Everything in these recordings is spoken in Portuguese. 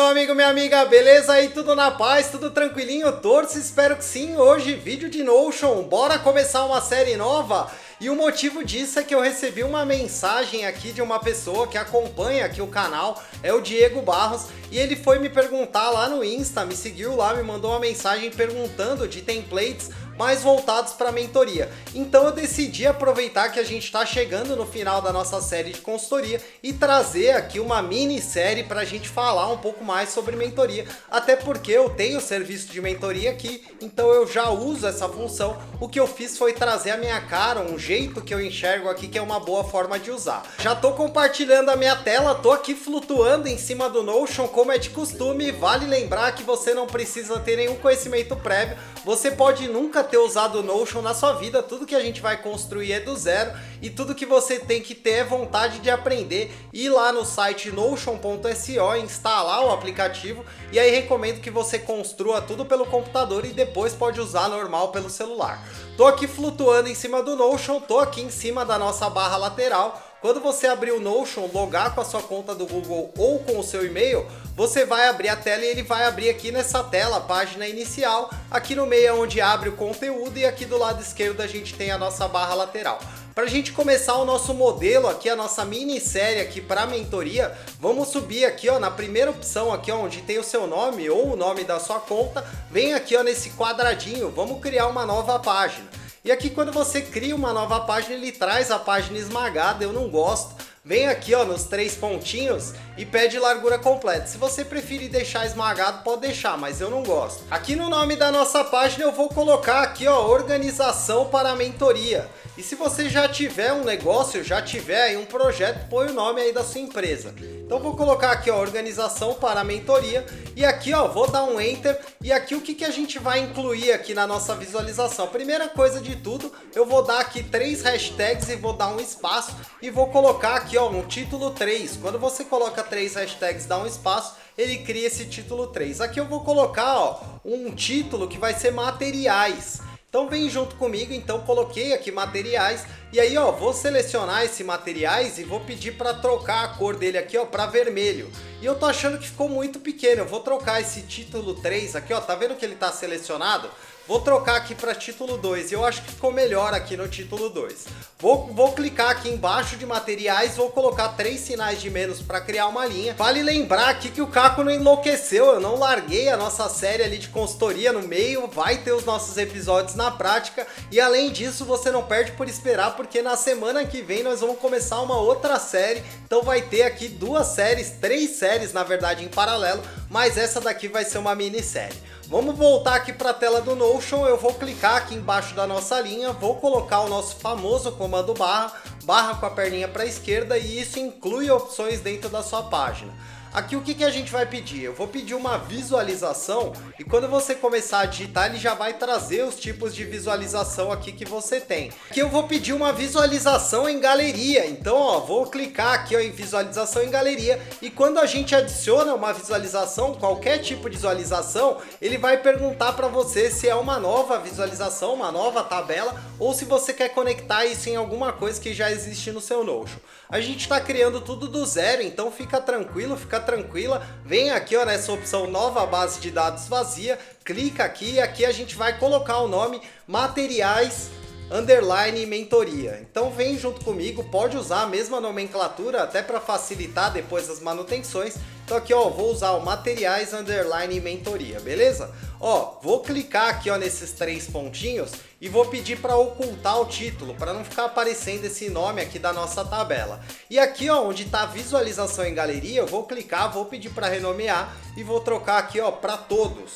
amigo, minha amiga, beleza aí? Tudo na paz, tudo tranquilinho? Torço, espero que sim. Hoje, vídeo de Notion, bora começar uma série nova? E o motivo disso é que eu recebi uma mensagem aqui de uma pessoa que acompanha aqui o canal, é o Diego Barros, e ele foi me perguntar lá no Insta, me seguiu lá, me mandou uma mensagem perguntando de templates mais voltados para mentoria. Então eu decidi aproveitar que a gente está chegando no final da nossa série de consultoria e trazer aqui uma minissérie para a gente falar um pouco mais sobre mentoria, até porque eu tenho serviço de mentoria aqui, então eu já uso essa função. O que eu fiz foi trazer a minha cara, um jeito que eu enxergo aqui que é uma boa forma de usar. Já tô compartilhando a minha tela, tô aqui flutuando em cima do Notion como é de costume. Vale lembrar que você não precisa ter nenhum conhecimento prévio, você pode nunca ter usado o Notion na sua vida, tudo que a gente vai construir é do zero e tudo que você tem que ter é vontade de aprender. Ir lá no site notion.so, instalar o aplicativo e aí recomendo que você construa tudo pelo computador e depois pode usar normal pelo celular. Tô aqui flutuando em cima do Notion, tô aqui em cima da nossa barra lateral. Quando você abrir o Notion, logar com a sua conta do Google ou com o seu e-mail, você vai abrir a tela e ele vai abrir aqui nessa tela, a página inicial. Aqui no meio é onde abre o conteúdo e aqui do lado esquerdo a gente tem a nossa barra lateral. Para a gente começar o nosso modelo aqui, a nossa minissérie aqui para mentoria, vamos subir aqui ó, na primeira opção aqui ó, onde tem o seu nome ou o nome da sua conta, vem aqui ó, nesse quadradinho, vamos criar uma nova página. E aqui quando você cria uma nova página, ele traz a página esmagada, eu não gosto. Vem aqui ó, nos três pontinhos e pede largura completa. Se você preferir deixar esmagado, pode deixar, mas eu não gosto. Aqui no nome da nossa página eu vou colocar aqui ó, organização para a mentoria. E se você já tiver um negócio, já tiver aí um projeto, põe o nome aí da sua empresa. Então vou colocar aqui ó, organização para a mentoria e aqui ó, vou dar um enter e aqui o que a gente vai incluir aqui na nossa visualização. Primeira coisa de tudo, eu vou dar aqui 3 hashtags e vou dar um espaço e vou colocar aqui ó, um título 3. Quando você coloca 3 hashtags, dá um espaço, ele cria esse título 3. Aqui eu vou colocar ó, um título que vai ser materiais. Então vem junto comigo, então coloquei aqui materiais e aí ó, vou selecionar esse materiais e vou pedir para trocar a cor dele aqui ó, para vermelho. E eu tô achando que ficou muito pequeno, eu vou trocar esse título 3 aqui ó, tá vendo que ele tá selecionado? Vou trocar aqui para título 2 e eu acho que ficou melhor aqui no título 2. Vou clicar aqui embaixo de materiais, vou colocar 3 sinais de menos para criar uma linha. Vale lembrar aqui que o Caco não enlouqueceu, eu não larguei a nossa série ali de consultoria no meio, vai ter os nossos episódios na prática e além disso você não perde por esperar porque na semana que vem nós vamos começar uma outra série, então vai ter aqui 2 séries, 3 séries na verdade em paralelo, mas essa daqui vai ser uma minissérie. Vamos voltar aqui para a tela do Notion, eu vou clicar aqui embaixo da nossa linha, vou colocar o nosso famoso comando barra, barra com a perninha para a esquerda e isso inclui opções dentro da sua página. Aqui o que a gente vai pedir? Eu vou pedir uma visualização e quando você começar a digitar ele já vai trazer os tipos de visualização aqui que você tem. Aqui eu vou pedir uma visualização em galeria, então ó, vou clicar aqui ó, em visualização em galeria e quando a gente adiciona uma visualização, qualquer tipo de visualização, ele vai perguntar para você se é uma nova visualização, uma nova tabela ou se você quer conectar isso em alguma coisa que já existe no seu Notion. A gente está criando tudo do zero, então fica tranquilo, fica tranquila, vem aqui ó, nessa opção nova base de dados vazia, clica aqui e aqui a gente vai colocar o nome materiais underline mentoria. Então vem junto comigo, pode usar a mesma nomenclatura até para facilitar depois as manutenções. Então aqui ó, vou usar o materiais underline mentoria, beleza? Ó, vou clicar aqui ó, nesses 3 pontinhos e vou pedir para ocultar o título, para não ficar aparecendo esse nome aqui da nossa tabela. E aqui ó, onde está visualização em galeria, eu vou clicar, vou pedir para renomear e vou trocar aqui ó, para todos.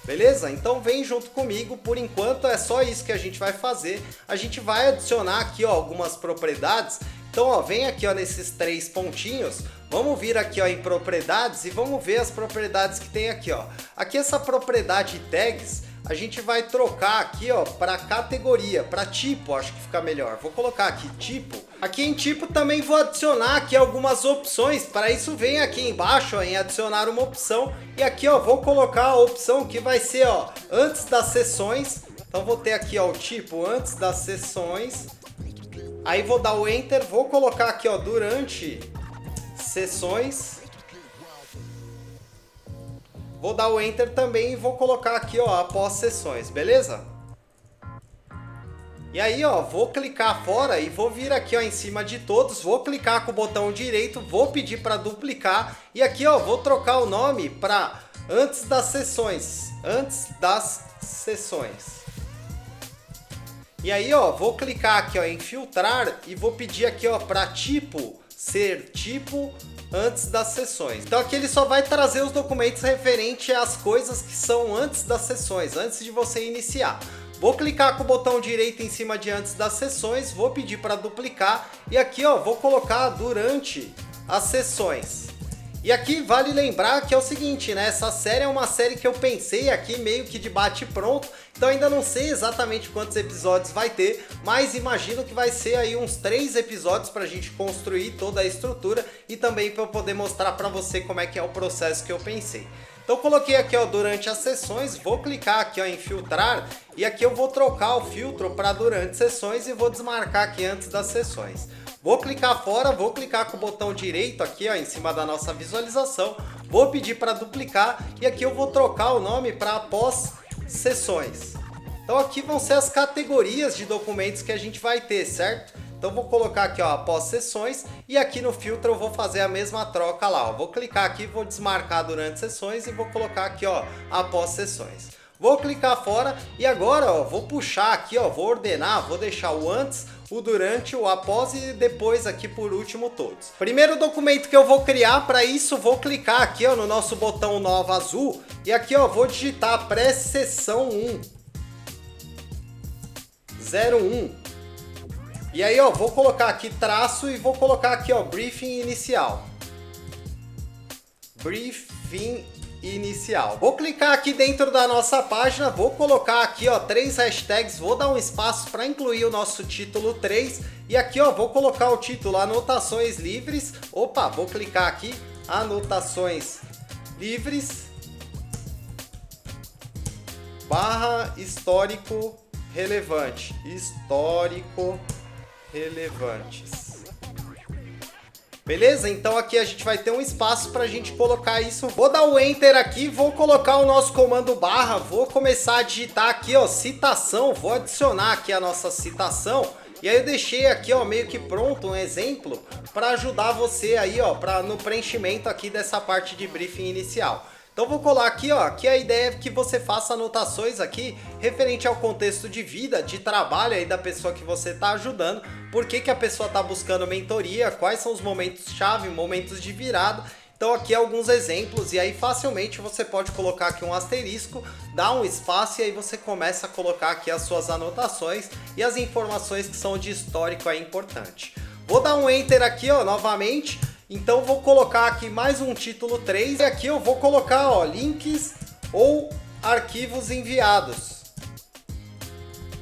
Beleza? Então vem junto comigo, por enquanto é só isso que a gente vai fazer. A gente vai adicionar aqui ó, algumas propriedades. Então ó, vem aqui ó, nesses 3 pontinhos, vamos vir aqui ó, em propriedades e vamos ver as propriedades que tem aqui ó. Aqui essa propriedade tags, a gente vai trocar aqui ó, para categoria, para tipo, acho que fica melhor. Vou colocar aqui tipo. Aqui em tipo também vou adicionar aqui algumas opções, para isso vem aqui embaixo ó, em adicionar uma opção. E aqui ó, vou colocar a opção que vai ser ó, antes das sessões. Então vou ter aqui ó, o tipo antes das sessões. Aí vou dar o enter, vou colocar aqui ó, durante sessões. Vou dar o Enter também e vou colocar aqui, ó, após sessões, beleza? E aí, ó, vou clicar fora e vou vir aqui, ó, em cima de todos, vou clicar com o botão direito, vou pedir para duplicar e aqui, ó, vou trocar o nome para antes das sessões, E aí, ó, vou clicar aqui, ó, em filtrar e vou pedir aqui, ó, para tipo ser tipo antes das sessões. Então aqui ele só vai trazer os documentos referentes às coisas que são antes das sessões, antes de você iniciar. Vou clicar com o botão direito em cima de antes das sessões, vou pedir para duplicar e aqui, ó, vou colocar durante as sessões. E aqui vale lembrar que é o seguinte, né? Essa série é uma série que eu pensei aqui meio que de bate pronto, então ainda não sei exatamente quantos episódios vai ter, mas imagino que vai ser aí uns 3 episódios para a gente construir toda a estrutura e também para eu poder mostrar para você como é que é o processo que eu pensei. Então coloquei aqui, ó, durante as sessões, vou clicar aqui, ó, em filtrar e aqui eu vou trocar o filtro para durante sessões e vou desmarcar aqui antes das sessões. Vou clicar fora, vou clicar com o botão direito aqui, ó, em cima da nossa visualização, vou pedir para duplicar e aqui eu vou trocar o nome para após sessões. Então aqui vão ser as categorias de documentos que a gente vai ter, certo? Então vou colocar aqui, ó, após sessões e aqui no filtro eu vou fazer a mesma troca lá, ó. Vou clicar aqui, vou desmarcar durante sessões e vou colocar aqui, ó, após sessões. Vou clicar fora e agora, ó, vou puxar aqui, ó, vou ordenar, vou deixar o antes, o durante, o após e depois aqui por último todos. Primeiro documento que eu vou criar, para isso vou clicar aqui, ó, no nosso botão nova azul e aqui, ó, vou digitar pré-sessão 1 01. E aí, ó, vou colocar aqui traço e vou colocar aqui, ó, briefing inicial. Briefing inicial. Vou clicar aqui dentro da nossa página, vou colocar aqui, ó, 3 hashtags, vou dar um espaço para incluir o nosso título 3 e aqui, ó, vou colocar o título anotações livres. Opa, vou clicar aqui, anotações livres / histórico relevante. Histórico relevantes. Beleza? Então aqui a gente vai ter um espaço para a gente colocar isso. Vou dar o Enter aqui, vou colocar o nosso comando barra, vou começar a digitar aqui, ó, citação, vou adicionar aqui a nossa citação. E aí eu deixei aqui, ó, meio que pronto um exemplo para ajudar você aí, ó, no preenchimento aqui dessa parte de briefing inicial. Então vou colar aqui, ó, que a ideia é que você faça anotações aqui referente ao contexto de vida, de trabalho aí da pessoa que você está ajudando, por que a pessoa está buscando mentoria, quais são os momentos-chave, momentos de virada. Então aqui alguns exemplos e aí facilmente você pode colocar aqui um asterisco, dar um espaço e aí você começa a colocar aqui as suas anotações e as informações que são de histórico aí importante. Vou dar um Enter aqui, ó, novamente. Então vou colocar aqui mais um título 3 e aqui eu vou colocar, ó, links ou arquivos enviados.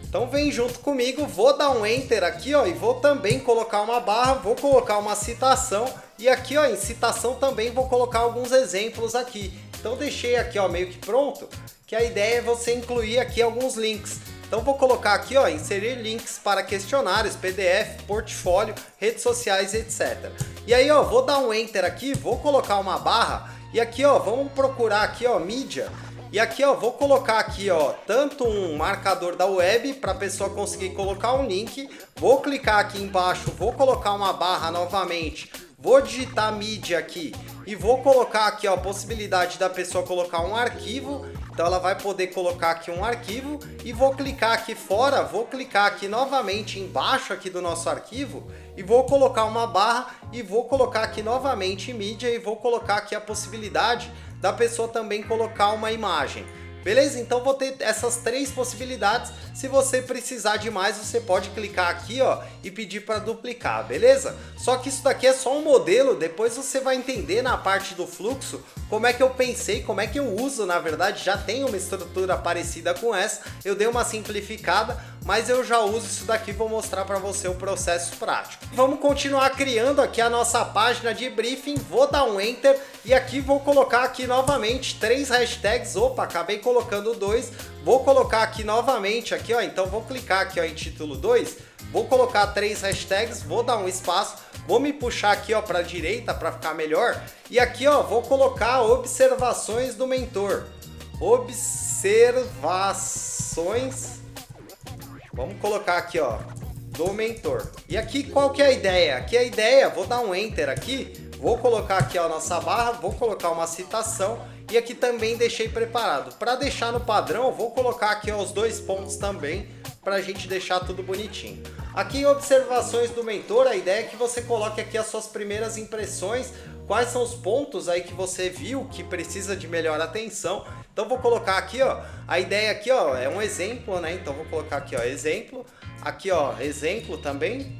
Então vem junto comigo, vou dar um Enter aqui, ó, e vou também colocar uma barra, vou colocar uma citação e aqui, ó, em citação também vou colocar alguns exemplos aqui. Então deixei aqui, ó, meio que pronto, que a ideia é você incluir aqui alguns links. Então vou colocar aqui, ó, inserir links para questionários, PDF, portfólio, redes sociais, etc. E aí, ó, vou dar um Enter aqui, vou colocar uma barra e aqui, ó, vamos procurar aqui, ó, mídia. E aqui, ó, vou colocar aqui, ó, tanto um marcador da web para a pessoa conseguir colocar um link. Vou clicar aqui embaixo, vou colocar uma barra novamente. Vou digitar mídia aqui e vou colocar aqui, ó, a possibilidade da pessoa colocar um arquivo. Então ela vai poder colocar aqui um arquivo e vou clicar aqui fora, vou clicar aqui novamente embaixo aqui do nosso arquivo e vou colocar uma barra e vou colocar aqui novamente mídia e vou colocar aqui a possibilidade da pessoa também colocar uma imagem. Beleza? Então vou ter essas 3 possibilidades. Se você precisar de mais, você pode clicar aqui, ó, e pedir para duplicar, beleza? Só que isso daqui é só um modelo, depois você vai entender na parte do fluxo como é que eu pensei, como é que eu uso, na verdade já tem uma estrutura parecida com essa, eu dei uma simplificada, mas eu já uso isso daqui, vou mostrar para você o processo prático. Vamos continuar criando aqui a nossa página de briefing, vou dar um Enter e aqui vou colocar aqui novamente 3 hashtags, opa, acabei colocando 2, vou colocar aqui novamente, aqui, ó, então vou clicar aqui, ó, em título 2, vou colocar 3 hashtags, vou dar um espaço, Vou me puxar aqui, ó, para a direita para ficar melhor. E aqui, ó, vou colocar observações do mentor. Observações. Vamos colocar aqui, ó, do mentor. E aqui qual que é a ideia? Aqui a ideia, vou dar um enter aqui, vou colocar aqui a nossa barra, vou colocar uma citação e aqui também deixei preparado. Para deixar no padrão, vou colocar aqui ó, os 2 pontos também para a gente deixar tudo bonitinho. Aqui em observações do mentor, a ideia é que você coloque aqui as suas primeiras impressões, quais são os pontos aí que você viu que precisa de melhor atenção. Então vou colocar aqui, ó, a ideia aqui, ó, é um exemplo, né? Então vou colocar aqui, ó, exemplo. Aqui, ó, exemplo também.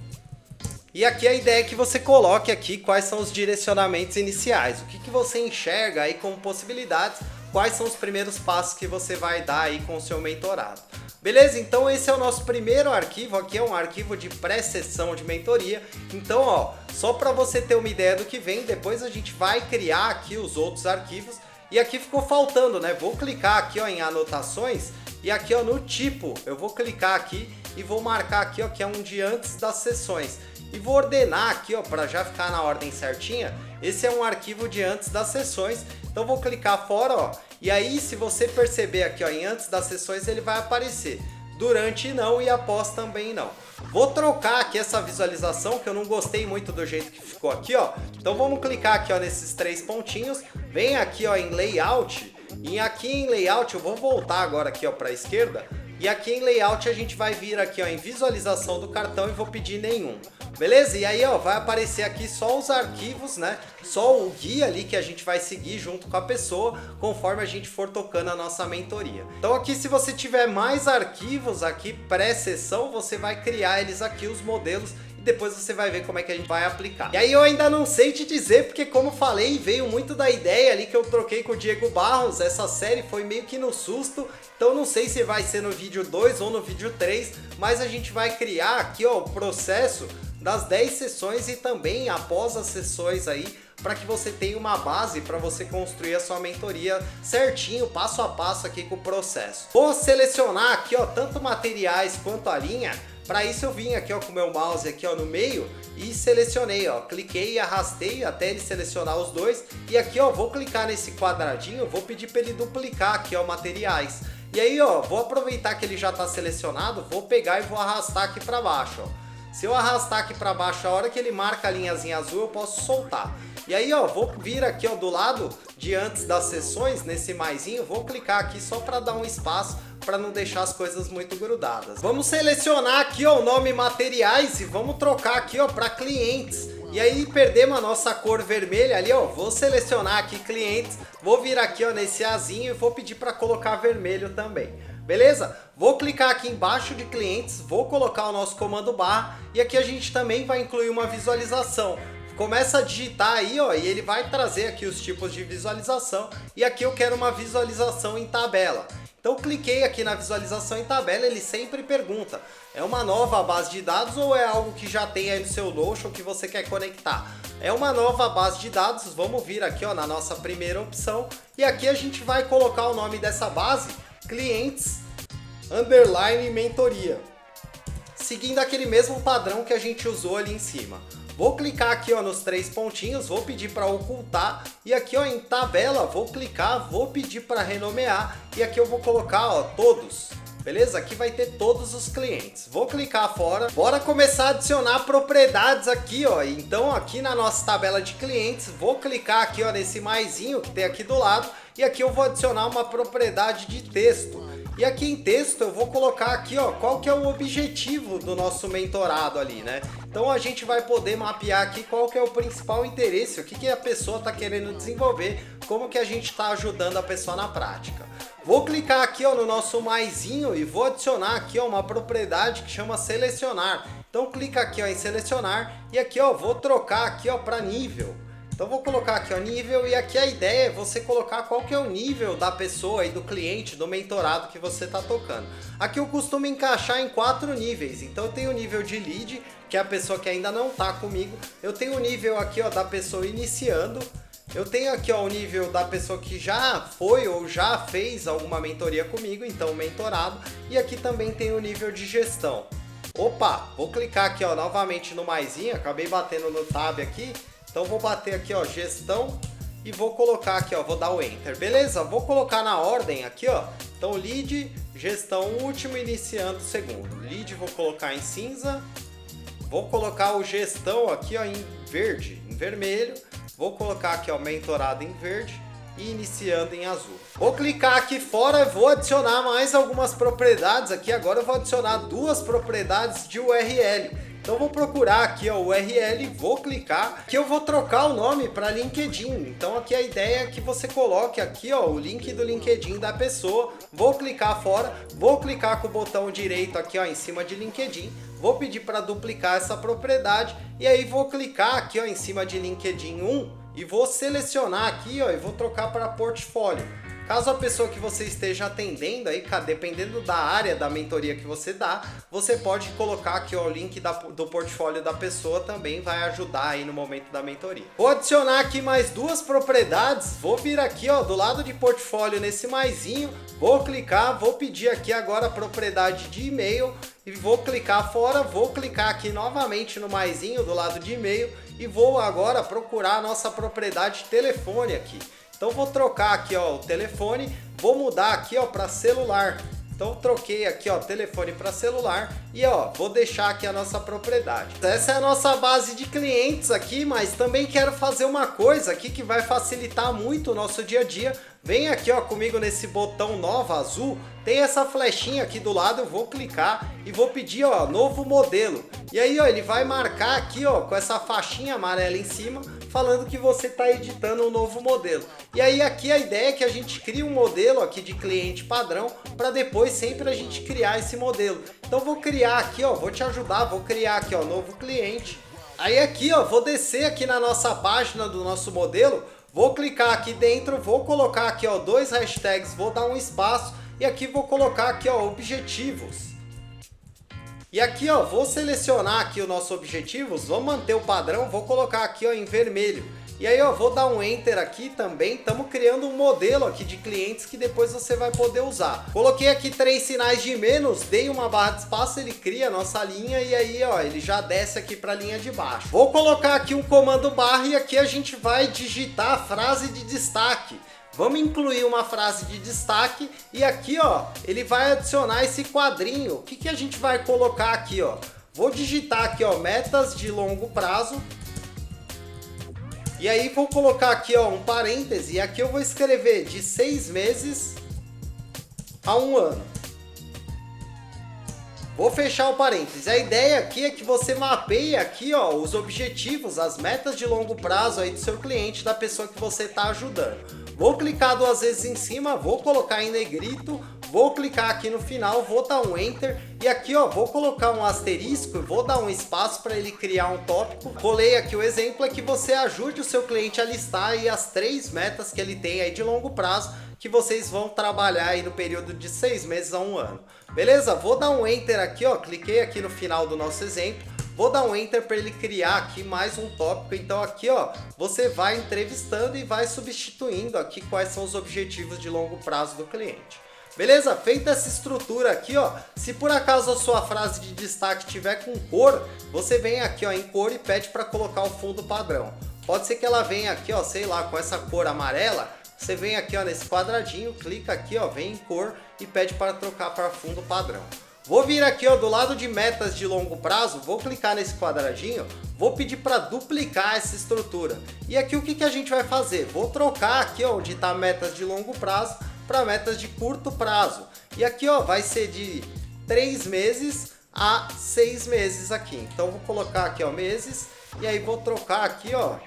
E aqui a ideia é que você coloque aqui quais são os direcionamentos iniciais. O que você enxerga aí como possibilidades, quais são os primeiros passos que você vai dar aí com o seu mentorado. Beleza? Então esse é o nosso primeiro arquivo, aqui é um arquivo de pré-sessão de mentoria. Então, ó, só para você ter uma ideia do que vem, depois a gente vai criar aqui os outros arquivos. E aqui ficou faltando, né? Vou clicar aqui, ó, em anotações e aqui, ó, no tipo, eu vou clicar aqui e vou marcar aqui, ó, que é um de antes das sessões. E vou ordenar aqui, ó, para já ficar na ordem certinha. Esse é um arquivo de antes das sessões. Então vou clicar fora, ó. E aí, se você perceber aqui, ó, em antes das sessões ele vai aparecer. Durante não e após também não. Vou trocar aqui essa visualização, que eu não gostei muito do jeito que ficou aqui, ó. Então vamos clicar aqui, ó, nesses 3 pontinhos. Vem aqui, ó, em layout. E aqui em layout eu vou voltar agora aqui, ó, para a esquerda. E aqui em layout a gente vai vir aqui, ó, em visualização do cartão e vou pedir nenhum. Beleza? E aí, ó, vai aparecer aqui só os arquivos, né? Só o guia ali que a gente vai seguir junto com a pessoa, conforme a gente for tocando a nossa mentoria. Então aqui, se você tiver mais arquivos aqui pré-sessão, você vai criar eles aqui, os modelos, e depois você vai ver como é que a gente vai aplicar. E aí eu ainda não sei te dizer, porque como falei, veio muito da ideia ali que eu troquei com o Diego Barros. Essa série foi meio que no susto, então não sei se vai ser no vídeo 2 ou no vídeo 3, mas a gente vai criar aqui, ó, o processo das 10 sessões e também após as sessões aí, para que você tenha uma base para você construir a sua mentoria certinho, passo a passo aqui com o processo. Vou selecionar aqui, ó, tanto materiais quanto a linha. Para isso eu vim aqui, ó, com o meu mouse aqui, ó, no meio e selecionei, ó, cliquei e arrastei até ele selecionar os dois. E aqui, ó, vou clicar nesse quadradinho, vou pedir para ele duplicar aqui, ó, materiais. E aí, ó, vou aproveitar que ele já está selecionado, vou pegar e vou arrastar aqui para baixo, ó. Se eu arrastar aqui para baixo, a hora que ele marca a linhazinha azul, eu posso soltar. E aí, ó, vou vir aqui, ó, do lado de antes das sessões, nesse maisinho, vou clicar aqui só para dar um espaço, para não deixar as coisas muito grudadas. Vamos selecionar aqui, ó, o nome materiais e vamos trocar aqui, ó, para clientes. E aí perdemos a nossa cor vermelha ali, ó, vou selecionar aqui clientes, vou vir aqui, ó, nesse azinho e vou pedir para colocar vermelho também. Beleza? Vou clicar aqui embaixo de clientes, vou colocar o nosso comando barra e aqui a gente também vai incluir uma visualização. Começa a digitar aí, ó, e ele vai trazer aqui os tipos de visualização e aqui eu quero uma visualização em tabela. Então cliquei aqui na visualização em tabela, ele sempre pergunta, é uma nova base de dados ou é algo que já tem aí no seu Notion que você quer conectar? É uma nova base de dados, vamos vir aqui, ó, na nossa primeira opção e aqui a gente vai colocar o nome dessa base, clientes underline mentoria, seguindo aquele mesmo padrão que a gente usou ali em cima. Vou clicar aqui, ó, nos 3 pontinhos, vou pedir para ocultar e aqui, ó, em tabela, vou clicar, vou pedir para renomear e aqui eu vou colocar, ó, todos. Beleza? Aqui vai ter todos os clientes. Vou clicar fora. Bora começar a adicionar propriedades aqui, ó. Então aqui na nossa tabela de clientes, vou clicar aqui, ó, nesse maisinho que tem aqui do lado e aqui eu vou adicionar uma propriedade de texto. E aqui em texto eu vou colocar aqui, ó, qual que é o objetivo do nosso mentorado ali, né? Então a gente vai poder mapear aqui qual que é o principal interesse, o que que a pessoa está querendo desenvolver, como que a gente está ajudando a pessoa na prática. Vou clicar aqui, ó, no nosso maisinho e vou adicionar aqui, ó, uma propriedade que chama selecionar. Então clica aqui, ó, em selecionar e aqui, ó, vou trocar aqui, ó, para nível. Então vou colocar aqui, ó, nível e aqui a ideia é você colocar qual que é o nível da pessoa e do cliente, do mentorado que você está tocando. Aqui eu costumo encaixar em 4 níveis. Então eu tenho o nível de lead, que é a pessoa que ainda não está comigo. Eu tenho o nível aqui, ó, da pessoa iniciando. Eu tenho aqui, ó, o nível da pessoa que já foi ou já fez alguma mentoria comigo, então mentorado. E aqui também tem o nível de gestão. Opa, vou clicar aqui, ó, novamente no maisinho, acabei batendo no tab aqui, então vou bater aqui, ó, gestão e vou colocar aqui, ó, vou dar o enter, beleza? Vou colocar na ordem aqui, ó, então lead, gestão último, iniciando segundo. Lead vou colocar em cinza, vou colocar o gestão aqui, ó, em verde, em vermelho, vou colocar aqui, ó, mentorado em verde e iniciando em azul. Vou clicar aqui fora e vou adicionar mais algumas propriedades aqui. Agora eu vou adicionar duas propriedades de URL. Então vou procurar aqui, ó, o URL, vou clicar, que eu vou trocar o nome para LinkedIn. Então aqui a ideia é que você coloque aqui, ó, o link do LinkedIn da pessoa. Vou clicar fora, vou clicar com o botão direito aqui, ó, em cima de LinkedIn. Vou pedir para duplicar essa propriedade e aí vou clicar aqui, ó, em cima de LinkedIn 1 e vou selecionar aqui, ó, e vou trocar para portfólio. Caso a pessoa que você esteja atendendo aí, dependendo da área da mentoria que você dá, você pode colocar aqui, ó, o link do portfólio da pessoa, também vai ajudar aí no momento da mentoria. Vou adicionar aqui mais duas propriedades, vou vir aqui, ó, do lado de portfólio nesse maisinho, vou clicar, vou pedir aqui agora a propriedade de e-mail e vou clicar fora, vou clicar aqui novamente no maisinho do lado de e-mail e vou agora procurar a nossa propriedade de telefone aqui. Então vou trocar aqui, ó, o telefone, vou mudar aqui, ó, para celular. Então troquei aqui, ó, telefone para celular e, ó, vou deixar aqui a nossa propriedade. Essa é a nossa base de clientes aqui, mas também quero fazer uma coisa aqui que vai facilitar muito o nosso dia a dia. Vem aqui, ó, comigo nesse botão nova azul, tem essa flechinha aqui do lado, eu vou clicar e vou pedir, ó, novo modelo. E aí, ó, ele vai marcar aqui, ó, com essa faixinha amarela em cima, falando que você está editando um novo modelo. E aí aqui a ideia é que a gente crie um modelo aqui de cliente padrão para depois sempre a gente criar esse modelo. Então vou criar aqui, ó, vou te ajudar, vou criar aqui, ó, novo cliente. Aí aqui, ó, vou descer aqui na nossa página do nosso modelo, vou clicar aqui dentro, vou colocar aqui, ó, dois hashtags, vou dar um espaço e aqui vou colocar aqui, ó, objetivos. E aqui, ó, vou selecionar aqui o nosso objetivos, vou manter o padrão, vou colocar aqui, ó, em vermelho. E aí, ó, vou dar um enter aqui também, estamos criando um modelo aqui de clientes que depois você vai poder usar. Coloquei aqui 3 sinais de menos, dei uma barra de espaço, ele cria a nossa linha e aí, ó, ele já desce aqui para a linha de baixo. Vou colocar aqui um comando barra e aqui a gente vai digitar a frase de destaque. Vamos incluir uma frase de destaque e aqui, ó, ele vai adicionar esse quadrinho. O que a gente vai colocar aqui, ó? Vou digitar aqui, ó, metas de longo prazo. E aí vou colocar aqui, ó, um parêntese e aqui eu vou escrever de 6 meses a 1 ano. Vou fechar o parênteses. A ideia aqui é que você mapeie aqui, ó, os objetivos, as metas de longo prazo aí do seu cliente, da pessoa que você está ajudando. Vou clicar 2 vezes em cima, vou colocar em negrito, vou clicar aqui no final, vou dar um enter e aqui, ó, vou colocar um asterisco, vou dar um espaço para ele criar um tópico. Colei aqui o exemplo é que você ajude o seu cliente a listar aí as 3 metas que ele tem aí de longo prazo que vocês vão trabalhar aí no período de 6 meses a 1 ano. Beleza? Vou dar um enter aqui, ó, cliquei aqui no final do nosso exemplo. Vou dar um enter para ele criar aqui mais um tópico. Então aqui, ó, você vai entrevistando e vai substituindo aqui quais são os objetivos de longo prazo do cliente. Beleza? Feita essa estrutura aqui, ó, se por acaso a sua frase de destaque tiver com cor, você vem aqui, ó, em cor e pede para colocar o fundo padrão. Pode ser que ela venha aqui, ó, sei lá, com essa cor amarela. Você vem aqui, ó, nesse quadradinho, clica aqui, ó, vem em cor e pede para trocar para fundo padrão. Vou vir aqui, ó, do lado de metas de longo prazo, vou clicar nesse quadradinho, vou pedir para duplicar essa estrutura. E aqui o que a gente vai fazer? Vou trocar aqui, ó, onde está metas de longo prazo para metas de curto prazo. E aqui, ó, vai ser de 3 meses a 6 meses aqui. Então vou colocar aqui, ó, meses e aí vou trocar aqui, ó,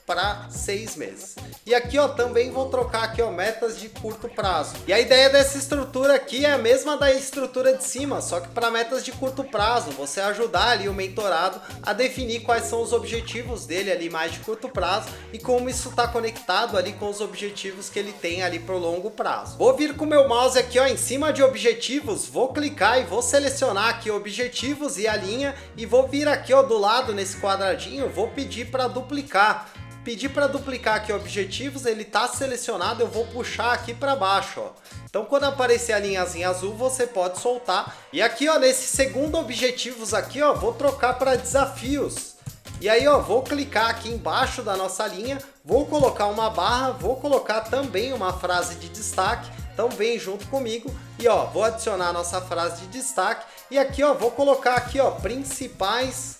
para 6 meses. E aqui, ó, também vou trocar aqui, ó, metas de curto prazo. E a ideia dessa estrutura aqui é a mesma da estrutura de cima, só que para metas de curto prazo, você ajudar ali o mentorado a definir quais são os objetivos dele ali mais de curto prazo e como isso está conectado ali com os objetivos que ele tem ali para o longo prazo. Vou vir com o meu mouse aqui, ó, em cima de objetivos, vou clicar e vou selecionar aqui objetivos e a linha e vou vir aqui, ó, do lado nesse quadradinho, vou pedir para duplicar. Pedir para duplicar aqui objetivos, ele está selecionado, eu vou puxar aqui para baixo, ó. Então quando aparecer a linhazinha azul, você pode soltar. E aqui, ó, nesse segundo objetivos aqui, ó, vou trocar para desafios. E aí, ó, vou clicar aqui embaixo da nossa linha, vou colocar uma barra, vou colocar também uma frase de destaque. Então vem junto comigo e, ó, vou adicionar a nossa frase de destaque. E aqui, ó, vou colocar aqui, ó, principais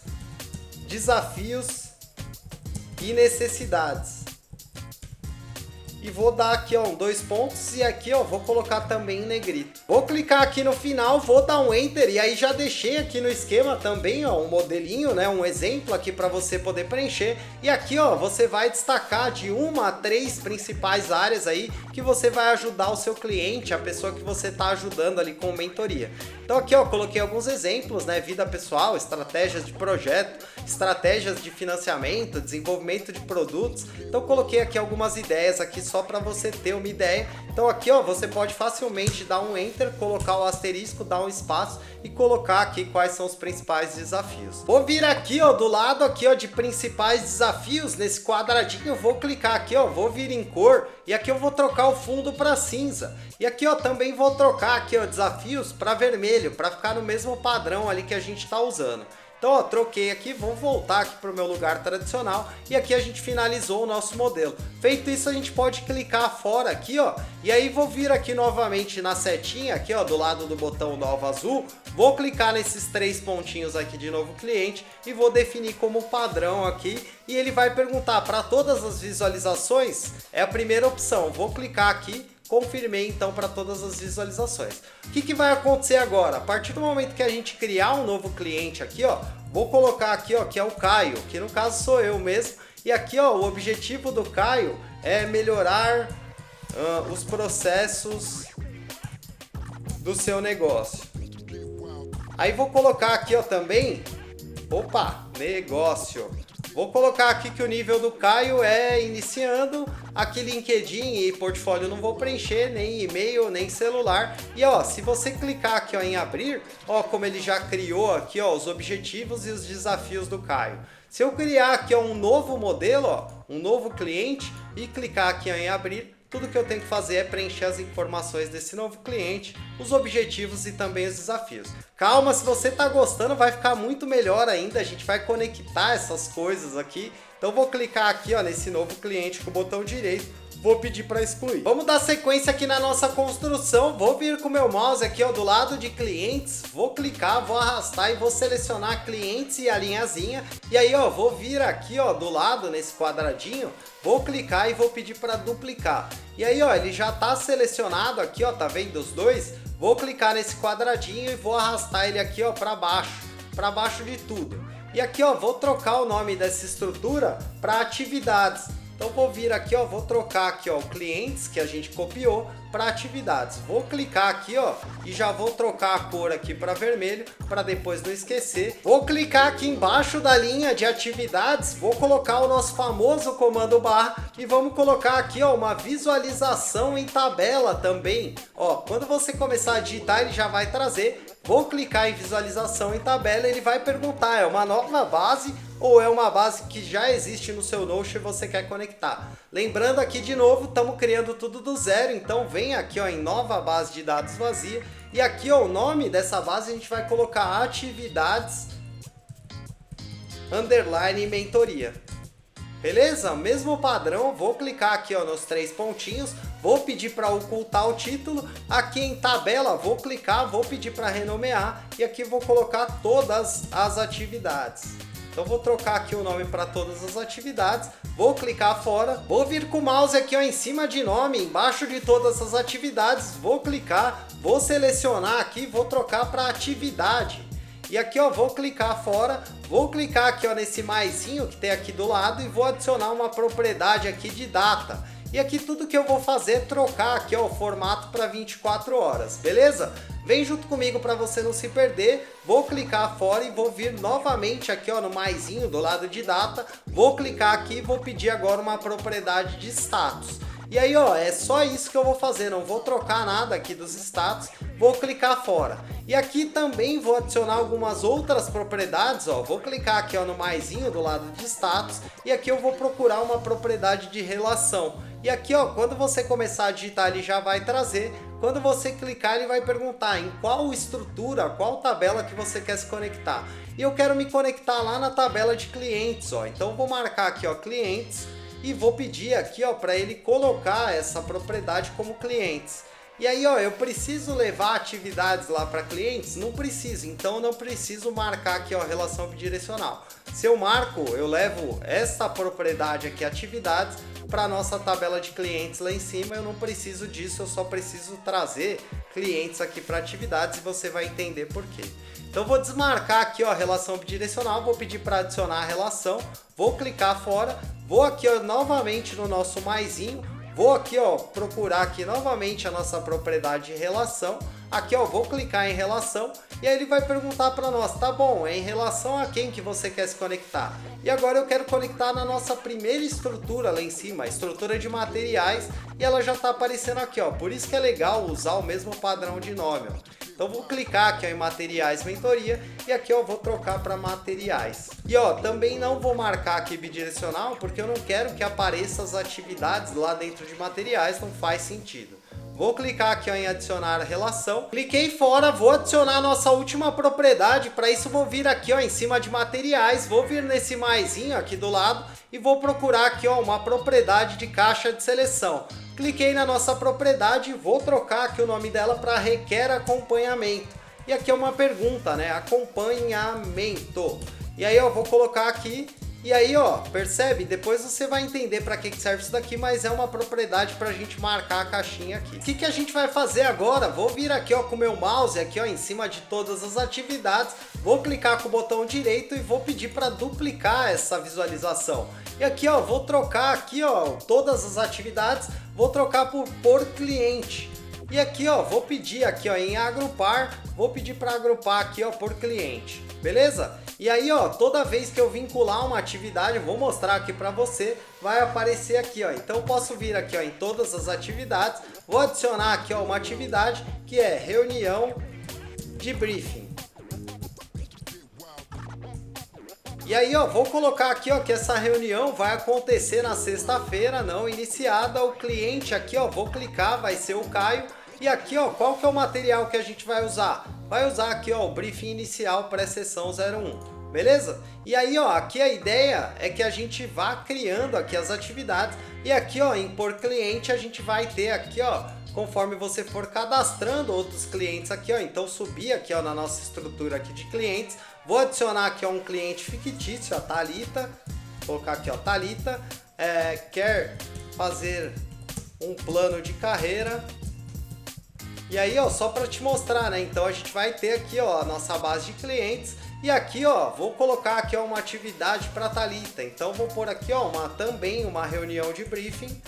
desafios e necessidades. E vou dar aqui, ó, 2 pontos e aqui, ó, vou colocar também em negrito. Vou clicar aqui no final, vou dar um Enter e aí já deixei aqui no esquema também, ó, um modelinho, né, um exemplo aqui para você poder preencher. E aqui, ó, você vai destacar de 1 a 3 principais áreas aí que você vai ajudar o seu cliente, a pessoa que você está ajudando ali com mentoria. Então aqui, ó, coloquei alguns exemplos, né, vida pessoal, estratégias de projeto, estratégias de financiamento, desenvolvimento de produtos. Então coloquei aqui algumas ideias aqui só para você ter uma ideia. Então aqui, ó, você pode facilmente dar um Enter, colocar o asterisco, dar um espaço e colocar aqui quais são os principais desafios. Vou vir aqui, ó, do lado aqui, ó, de principais desafios, nesse quadradinho, vou clicar aqui, ó, vou vir em cor e aqui eu vou trocar o fundo para cinza. E aqui, ó, também vou trocar aqui, ó, desafios para vermelho, para ficar no mesmo padrão ali que a gente está usando. Então, ó, troquei aqui, vou voltar aqui para o meu lugar tradicional e aqui a gente finalizou o nosso modelo. Feito isso, a gente pode clicar fora aqui, ó, e aí vou vir aqui novamente na setinha aqui, ó, do lado do botão Nova Azul, vou clicar nesses 3 pontinhos aqui de novo cliente e vou definir como padrão aqui e ele vai perguntar para todas as visualizações, é a primeira opção, vou clicar aqui. Confirmei então para todas as visualizações. O que vai acontecer agora? A partir do momento que a gente criar um novo cliente aqui, ó, vou colocar aqui, ó, que é o Caio, que no caso sou eu mesmo. E aqui, ó, o objetivo do Caio é melhorar os processos do seu negócio. Aí vou colocar aqui, ó, também, negócio. Vou colocar aqui que o nível do Caio é iniciando, aqui LinkedIn e portfólio não vou preencher, nem e-mail, nem celular. E ó, se você clicar aqui, ó, em abrir, ó, como ele já criou aqui, ó, os objetivos e os desafios do Caio. Se eu criar aqui, ó, um novo modelo, ó, um novo cliente e clicar aqui, ó, em abrir, tudo que eu tenho que fazer é preencher as informações desse novo cliente, os objetivos e também os desafios. Calma, se você está gostando, vai ficar muito melhor ainda. A gente vai conectar essas coisas aqui. Então vou clicar aqui, ó, nesse novo cliente com o botão direito. Vou pedir para excluir. Vamos dar sequência aqui na nossa construção. Vou vir com o meu mouse aqui, ó, do lado de clientes. Vou clicar, vou arrastar e vou selecionar clientes e a linhazinha. E aí, ó, vou vir aqui, ó, do lado nesse quadradinho. Vou clicar e vou pedir para duplicar. E aí, ó, ele já tá selecionado aqui, ó, tá vendo os dois? Vou clicar nesse quadradinho e vou arrastar ele aqui, ó, para baixo de tudo. E aqui, ó, vou trocar o nome dessa estrutura para atividades. Então vou vir aqui, ó, vou trocar aqui, ó, o clientes que a gente copiou para atividades. Vou clicar aqui, ó, e já vou trocar a cor aqui para vermelho, para depois não esquecer. Vou clicar aqui embaixo da linha de atividades, vou colocar o nosso famoso comando barra e vamos colocar aqui, ó, uma visualização em tabela também. Ó, quando você começar a digitar, ele já vai trazer. Vou clicar em visualização em tabela, ele vai perguntar, é uma nova base ou é uma base que já existe no seu Notion e você quer conectar. Lembrando aqui de novo, estamos criando tudo do zero, então vem aqui, ó, em nova base de dados vazia e aqui, ó, o nome dessa base a gente vai colocar atividades underline mentoria. Beleza? Mesmo padrão, vou clicar aqui, ó, nos 3 pontinhos, vou pedir para ocultar o título, aqui em tabela vou clicar, vou pedir para renomear e aqui vou colocar todas as atividades. Então vou trocar aqui o nome para todas as atividades, vou clicar fora, vou vir com o mouse aqui, ó, em cima de nome, embaixo de todas as atividades, vou clicar, vou selecionar aqui, vou trocar para atividade. E aqui, ó, vou clicar fora, vou clicar aqui, ó, nesse maisinho que tem aqui do lado e vou adicionar uma propriedade aqui de data. E aqui tudo que eu vou fazer é trocar aqui, ó, o formato para 24 horas, beleza? Vem junto comigo para você não se perder. Vou clicar fora e vou vir novamente aqui, ó, no maisinho do lado de data. Vou clicar aqui e vou pedir agora uma propriedade de status. E aí, ó, é só isso que eu vou fazer, não vou trocar nada aqui dos status, vou clicar fora. E aqui também vou adicionar algumas outras propriedades, ó, vou clicar aqui, ó, no maisinho do lado de status e aqui eu vou procurar uma propriedade de relação. E aqui, ó, quando você começar a digitar, ele já vai trazer. Quando você clicar, ele vai perguntar em qual estrutura, qual tabela que você quer se conectar. E eu quero me conectar lá na tabela de clientes, ó. Então eu vou marcar aqui, ó, clientes, e vou pedir aqui, ó, para ele colocar essa propriedade como clientes. E aí, ó, eu preciso levar atividades lá para clientes? Não preciso, então eu não preciso marcar aqui, ó, relação bidirecional. Se eu marco, eu levo essa propriedade aqui, atividades, para nossa tabela de clientes lá em cima. Eu não preciso disso, eu só preciso trazer clientes aqui para atividades e você vai entender por quê. Então vou desmarcar aqui, ó, relação bidirecional, vou pedir para adicionar a relação, vou clicar fora, vou aqui, ó, novamente no nosso maisinho, vou aqui, ó, procurar aqui novamente a nossa propriedade de relação. Aqui, ó, vou clicar em relação e aí ele vai perguntar para nós, tá bom, é em relação a quem que você quer se conectar? E agora eu quero conectar na nossa primeira estrutura lá em cima, a estrutura de materiais, e ela já está aparecendo aqui, ó. Por isso que é legal usar o mesmo padrão de nome, ó. Então vou clicar aqui, ó, em materiais mentoria e aqui eu vou trocar para materiais. E ó, também não vou marcar aqui bidirecional porque eu não quero que apareça as atividades lá dentro de materiais, não faz sentido. Vou clicar aqui, ó, em adicionar relação. Cliquei fora, vou adicionar a nossa última propriedade. Para isso vou vir aqui, ó, em cima de materiais, vou vir nesse maisinho aqui do lado e vou procurar aqui, ó, uma propriedade de caixa de seleção. Cliquei na nossa propriedade e vou trocar aqui o nome dela para requer acompanhamento. E aqui é uma pergunta, né? Acompanhamento. E aí eu vou colocar aqui. E aí, ó, percebe? Depois você vai entender para que serve isso daqui, mas é uma propriedade para a gente marcar a caixinha aqui. O que a gente vai fazer agora? Vou vir aqui, ó, com o meu mouse aqui, ó, em cima de todas as atividades, vou clicar com o botão direito e vou pedir para duplicar essa visualização. E aqui, ó, vou trocar aqui, ó, todas as atividades, vou trocar por cliente. E aqui, ó, vou pedir aqui, ó, em agrupar, vou pedir para agrupar aqui, ó, por cliente. Beleza? E aí, ó, toda vez que eu vincular uma atividade, eu vou mostrar aqui para você, vai aparecer aqui, ó. Então eu posso vir aqui, ó, em todas as atividades, vou adicionar aqui, ó, uma atividade que é reunião de briefing. E aí, ó, vou colocar aqui, ó, que essa reunião vai acontecer na sexta-feira, não iniciada. O cliente aqui, ó, vou clicar, vai ser o Caio. E aqui, ó, qual que é o material que a gente vai usar? Vai usar aqui, ó, o briefing inicial pré-sessão 01, beleza? E aí, ó, aqui a ideia é que a gente vá criando aqui as atividades. E aqui, ó, em por cliente, a gente vai ter aqui, ó, conforme você for cadastrando outros clientes aqui, ó. Então subir aqui, ó, na nossa estrutura aqui de clientes. Vou adicionar aqui, ó, um cliente fictício, a Thalita. Vou colocar aqui, ó, Thalita. Quer fazer um plano de carreira. E aí, ó, só para te mostrar, né? Então a gente vai ter aqui, ó, a nossa base de clientes. E aqui, ó, vou colocar aqui, ó, uma atividade para Thalita. Então vou pôr aqui, ó, também uma reunião de briefing.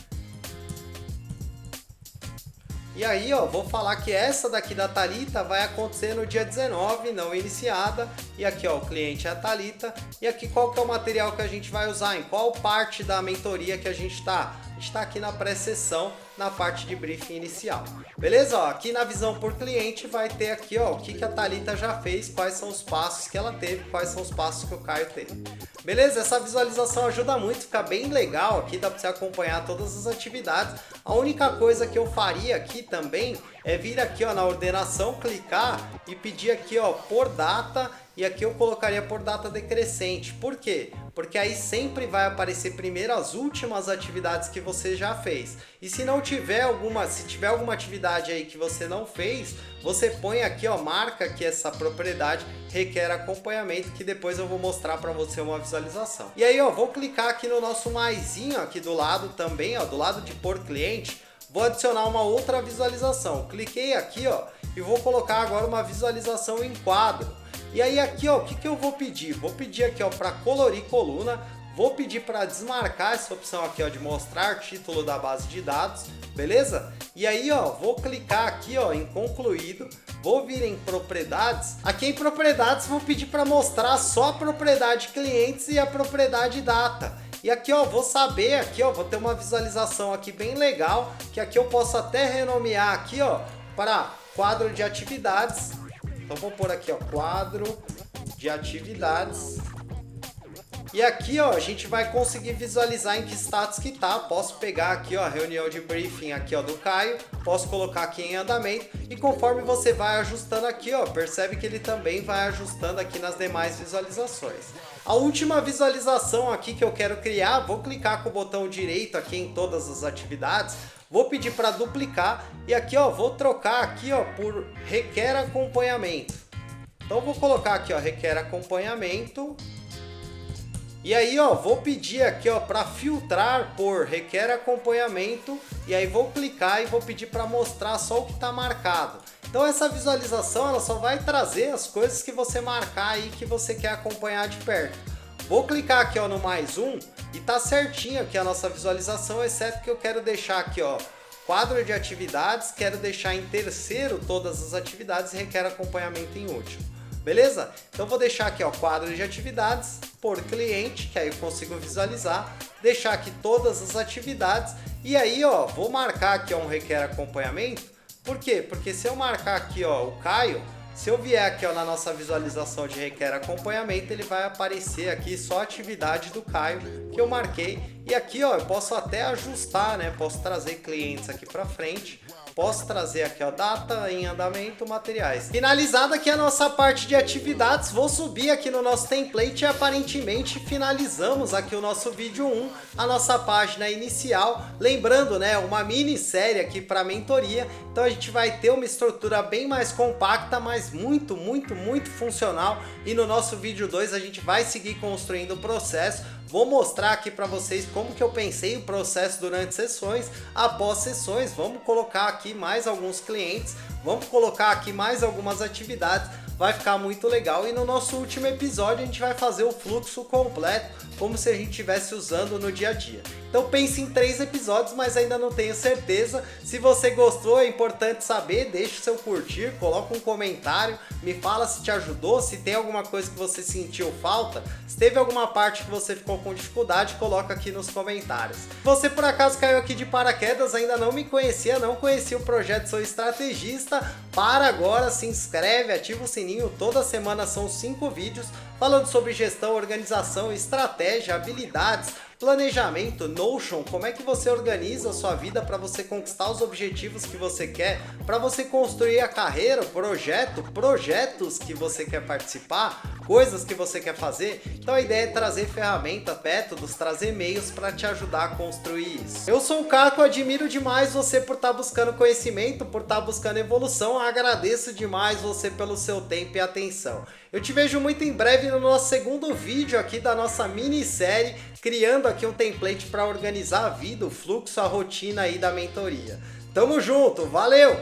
E aí, ó, vou falar que essa daqui da Thalita vai acontecer no dia 19, não iniciada. E aqui, ó, o cliente é a Thalita. E aqui qual que é o material que a gente vai usar, em qual parte da mentoria que a gente está? A gente está aqui na pré-sessão, na parte de briefing inicial. Beleza? Ó, aqui na visão por cliente vai ter aqui, ó, o que a Thalita já fez, quais são os passos que ela teve, quais são os passos que o Caio teve. Beleza? Essa visualização ajuda muito, fica bem legal aqui, dá para você acompanhar todas as atividades. A única coisa que eu faria aqui também é vir aqui, ó, na ordenação, clicar e pedir aqui, ó, por data, e aqui eu colocaria por data decrescente. Por quê? Porque aí sempre vai aparecer primeiro as últimas atividades que você já fez. E se não tiver alguma, se tiver alguma atividade aí que você não fez, você põe aqui, ó, marca que essa propriedade requer acompanhamento, que depois eu vou mostrar para você uma visualização. E aí, ó, vou clicar aqui no nosso maisinho aqui do lado também, ó, do lado de por cliente, vou adicionar uma outra visualização. Cliquei aqui, ó, e vou colocar agora uma visualização em quadro. E aí aqui, ó, o que eu vou pedir? Vou pedir aqui, ó, para colorir coluna. Vou pedir para desmarcar essa opção aqui, ó, de mostrar título da base de dados, beleza? E aí, ó, vou clicar aqui, ó, em concluído. Vou vir em propriedades. Aqui em propriedades vou pedir para mostrar só a propriedade clientes e a propriedade data. E aqui, ó, vou saber aqui, ó, vou ter uma visualização aqui bem legal, que aqui eu posso até renomear aqui, ó, para quadro de atividades. Então vou pôr aqui, ó, quadro de atividades. E aqui, ó, a gente vai conseguir visualizar em que status que tá. Posso pegar aqui, ó, a reunião de briefing aqui, ó, do Caio. Posso colocar aqui em andamento. E conforme você vai ajustando aqui, ó, percebe que ele também vai ajustando aqui nas demais visualizações. A última visualização aqui que eu quero criar, vou clicar com o botão direito aqui em todas as atividades. Vou pedir para duplicar. E aqui, ó, vou trocar aqui, ó, por requer acompanhamento. Então, vou colocar aqui, ó, requer acompanhamento. E aí, ó, vou pedir aqui, ó, para filtrar por requer acompanhamento. E aí vou clicar e vou pedir para mostrar só o que está marcado. Então essa visualização ela só vai trazer as coisas que você marcar aí que você quer acompanhar de perto. Vou clicar aqui, ó, no mais um e tá certinho aqui a nossa visualização, exceto que eu quero deixar aqui, ó, quadro de atividades, quero deixar em terceiro todas as atividades e requer acompanhamento em último. Beleza? Então vou deixar aqui, ó, quadro de atividades por cliente, que aí eu consigo visualizar, deixar aqui todas as atividades e aí, ó, vou marcar aqui, ó, um requer acompanhamento. Por quê? Porque se eu marcar aqui, ó, o Caio, se eu vier aqui, ó, na nossa visualização de requer acompanhamento, ele vai aparecer aqui só a atividade do Caio que eu marquei. E aqui, ó, eu posso até ajustar, né? Posso trazer clientes aqui para frente. Posso trazer aqui, ó, data em andamento, materiais. Finalizada aqui a nossa parte de atividades, vou subir aqui no nosso template e aparentemente finalizamos aqui o nosso vídeo 1, a nossa página inicial. Lembrando, né, uma minissérie aqui para mentoria, então a gente vai ter uma estrutura bem mais compacta, mas muito funcional. E no nosso vídeo 2 a gente vai seguir construindo o processo. Vou mostrar aqui para vocês como que eu pensei o processo durante sessões, após sessões. Vamos colocar aqui mais alguns clientes, vamos colocar aqui mais algumas atividades, vai ficar muito legal. E no nosso último episódio a gente vai fazer o fluxo completo, como se a gente estivesse usando no dia a dia. Então pense em 3 episódios, mas ainda não tenho certeza. Se você gostou, é importante saber, deixe seu curtir, coloca um comentário, me fala se te ajudou, se tem alguma coisa que você sentiu falta, se teve alguma parte que você ficou com dificuldade, coloca aqui nos comentários. Se você por acaso caiu aqui de paraquedas, ainda não me conhecia, não conhecia o projeto Sou Estrategista, para agora, se inscreve, ativa o sininho, toda semana são 5 vídeos falando sobre gestão, organização, estratégia, habilidades, planejamento, Notion, como é que você organiza a sua vida para você conquistar os objetivos que você quer, para você construir a carreira, projetos que você quer participar, coisas que você quer fazer. Então a ideia é trazer ferramentas, métodos, trazer meios para te ajudar a construir isso. Eu sou o Caco, admiro demais você por estar buscando conhecimento, por estar buscando evolução, agradeço demais você pelo seu tempo e atenção. Eu te vejo muito em breve no nosso segundo vídeo aqui da nossa minissérie, criando aqui um template para organizar a vida, o fluxo, a rotina aí da mentoria. Tamo junto, valeu!